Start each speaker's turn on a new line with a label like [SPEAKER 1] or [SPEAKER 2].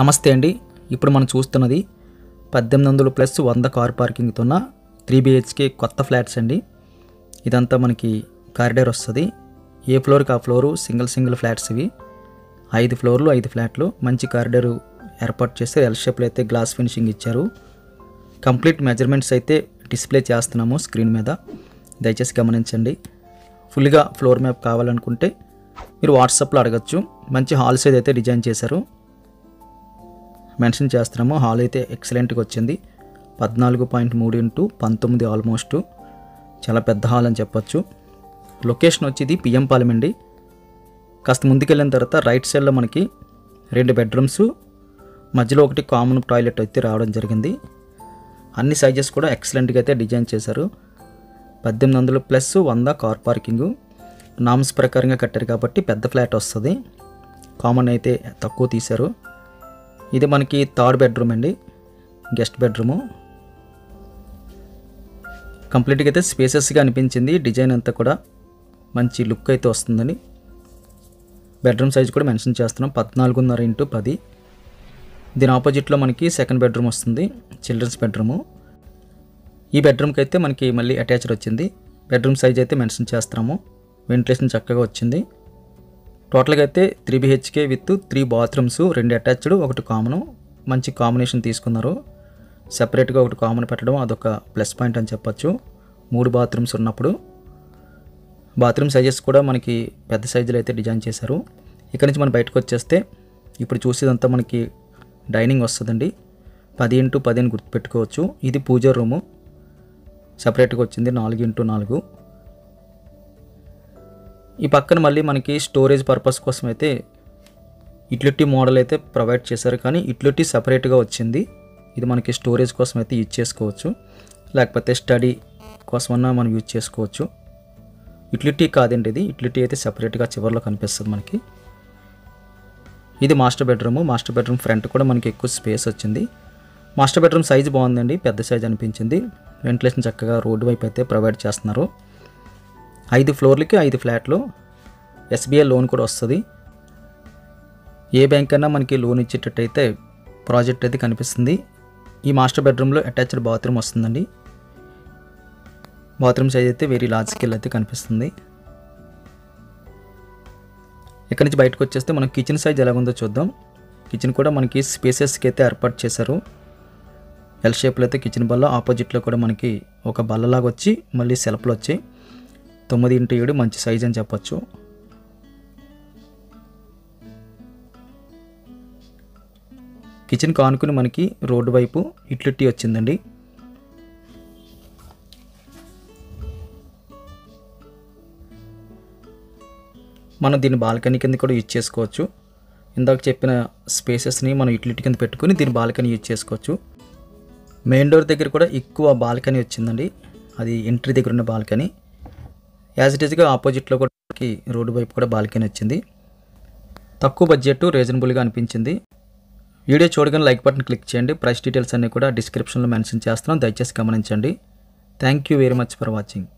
[SPEAKER 1] నమస్తే అండి. ఇప్పుడు మనం చూస్తున్నది 1800 ప్లస్ 100 కార్ పార్కింగ్తో ఉన్న 3 BHK కొత్త ఫ్లాట్స్ అండి. ఇదంతా మనకి కారిడార్ వస్తుంది. ఏ ఫ్లోర్కి ఆ ఫ్లోరు సింగిల్ ఫ్లాట్స్ ఇవి. 5 ఫ్లోర్లు 5 ఫ్లాట్లు మంచి కారిడారు ఏర్పాటు చేస్తే ఎల్ షేప్లో అయితే గ్లాస్ ఫినిషింగ్ ఇచ్చారు. కంప్లీట్ మెజర్మెంట్స్ అయితే డిస్ప్లే చేస్తున్నాము స్క్రీన్ మీద, దయచేసి గమనించండి. ఫుల్గా ఫ్లోర్ మ్యాప్ కావాలనుకుంటే మీరు వాట్సాప్లో అడగచ్చు. మంచి హాల్ సైజ్ అయితే డిజైన్ చేశారు, మెన్షన్ చేస్తున్నాము. హాల్ అయితే ఎక్సలెంట్గా వచ్చింది. 14.3x19 ఆల్మోస్ట్ చాలా పెద్ద హాల్ అని చెప్పొచ్చు. లొకేషన్ వచ్చేది పిఎం పాలెం అండి. కాస్త ముందుకెళ్ళిన తర్వాత రైట్ సైడ్లో మనకి 2 బెడ్రూమ్స్, మధ్యలో ఒకటి కామన్ టాయిలెట్ అయితే రావడం జరిగింది. అన్ని సైజెస్ కూడా ఎక్సలెంట్గా అయితే డిజైన్ చేశారు. 1800 ప్లస్ 100 కార్ పార్కింగు నామ్స్ ప్రకారంగా కట్టారు కాబట్టి పెద్ద ఫ్లాట్ వస్తుంది. కామన్ అయితే తక్కువ తీశారు. ఇది మనకి 3rd బెడ్రూమ్ అండి, గెస్ట్ బెడ్రూము. కంప్లీట్గా అయితే స్పేసెస్గా అనిపించింది. డిజైన్ అంతా కూడా మంచి లుక్ అయితే వస్తుందని. బెడ్రూమ్ సైజ్ కూడా మెన్షన్ చేస్తున్నాం, 14.5x10. దీని ఆపోజిట్లో మనకి 2nd బెడ్రూమ్ వస్తుంది, చిల్డ్రన్స్ బెడ్రూము. ఈ బెడ్రూమ్కి అయితే మనకి మళ్ళీ అటాచ్డ్ వచ్చింది. బెడ్రూమ్ సైజ్ అయితే మెన్షన్ చేస్తున్నాము. వెంటిలేషన్ చక్కగా వచ్చింది. టోటల్గా అయితే 3 BHK with 3 bathrooms, 2 attached 1 common. మంచి కాంబినేషన్ తీసుకున్నారు. సెపరేట్గా ఒకటి కామన్ పెట్టడం అదొక ప్లస్ పాయింట్ అని చెప్పచ్చు. 3 బాత్రూమ్స్ ఉన్నప్పుడు. బాత్రూమ్ సైజెస్ కూడా మనకి పెద్ద సైజులో అయితే డిజైన్ చేశారు. ఇక్కడ నుంచి మనం బయటకు వచ్చేస్తే ఇప్పుడు చూసేదంతా మనకి డైనింగ్ వస్తుందండి. 10x10 అని గుర్తుపెట్టుకోవచ్చు. ఇది పూజ రూము, సపరేట్గా వచ్చింది 4x4. ఈ పక్కన మళ్ళీ మనకి స్టోరేజ్ పర్పస్ కోసం అయితే యూటిలిటీ మోడల్ అయితే ప్రొవైడ్ చేశారు, కానీ యూటిలిటీ సపరేట్గా వచ్చింది. ఇది మనకి స్టోరేజ్ కోసం అయితే యూజ్ చేసుకోవచ్చు, లేకపోతే స్టడీ కోసమన్నా మనం యూజ్ చేసుకోవచ్చు. యూటిలిటీ కాదండి ఇది, యూటిలిటీ అయితే సపరేట్గా చివరిలో కనిపిస్తుంది మనకి. ఇది master bedroom. Master bedroom front కూడా మనకి ఎక్కువ స్పేస్ వచ్చింది. మాస్టర్ బెడ్రూమ్ సైజ్ బాగుందండి, పెద్ద సైజ్ అనిపించింది. వెంటిలేషన్ చక్కగా రోడ్డు వైపు అయితే ప్రొవైడ్ చేస్తున్నారు. 5 ఫ్లోర్లకి 5 ఫ్లాట్లు. SBI లోన్ కూడా వస్తుంది. ఏ బ్యాంక్ అయినా మనకి లోన్ ఇచ్చేటట్టయితే ప్రాజెక్ట్ అయితే కనిపిస్తుంది. ఈ మాస్టర్ బెడ్రూమ్లో అటాచ్డ్ బాత్రూమ్ వస్తుందండి. బాత్రూమ్ సైజ్ అయితే వెరీ లార్జ్ స్కేల్ అయితే కనిపిస్తుంది. ఇక్కడ నుంచి బయటకు వచ్చేస్తే మనం కిచెన్ సైజ్ ఎలాగుందో చూద్దాం. కిచెన్ కూడా మనకి స్పేసెస్కి అయితే ఏర్పాటు చేశారు. ఎల్ షేప్లో అయితే కిచెన్ బల్ల, ఆపోజిట్లో కూడా మనకి ఒక బల్లలాగా వచ్చి మళ్ళీ సెల్ఫ్లు వచ్చి 9x7 మంచి సైజ్ అని చెప్పచ్చు. కిచెన్ కానుకుని మనకి రోడ్డు వైపు యూటిలిటీ వచ్చిందండి. మనం దీన్ని బాల్కనీ కింద కూడా యూజ్ చేసుకోవచ్చు. ఇందాక చెప్పిన స్పేసెస్ని మనం యూటిలిటీ కింద పెట్టుకుని దీన్ని బాల్కనీ యూజ్ చేసుకోవచ్చు. మెయిన్ డోర్ దగ్గర కూడా ఎక్కువ బాల్కనీ వచ్చిందండి, అది ఎంట్రీ దగ్గర ఉన్న బాల్కనీ. యాజ్ ఇట్ ఈస్గా ఆపోజిట్లో కూడా రోడ్డు వైపు కూడా బాల్కనీ వచ్చింది. తక్కువ బడ్జెట్, రీజనబుల్గా అనిపించింది. వీడియో చూడగానే లైక్ బటన్ క్లిక్ చేయండి. ప్రైస్ డీటెయిల్స్ అన్నీ కూడా డిస్క్రిప్షన్లో మెన్షన్ చేస్తున్నాం, దయచేసి గమనించండి. Thank you very much for watching.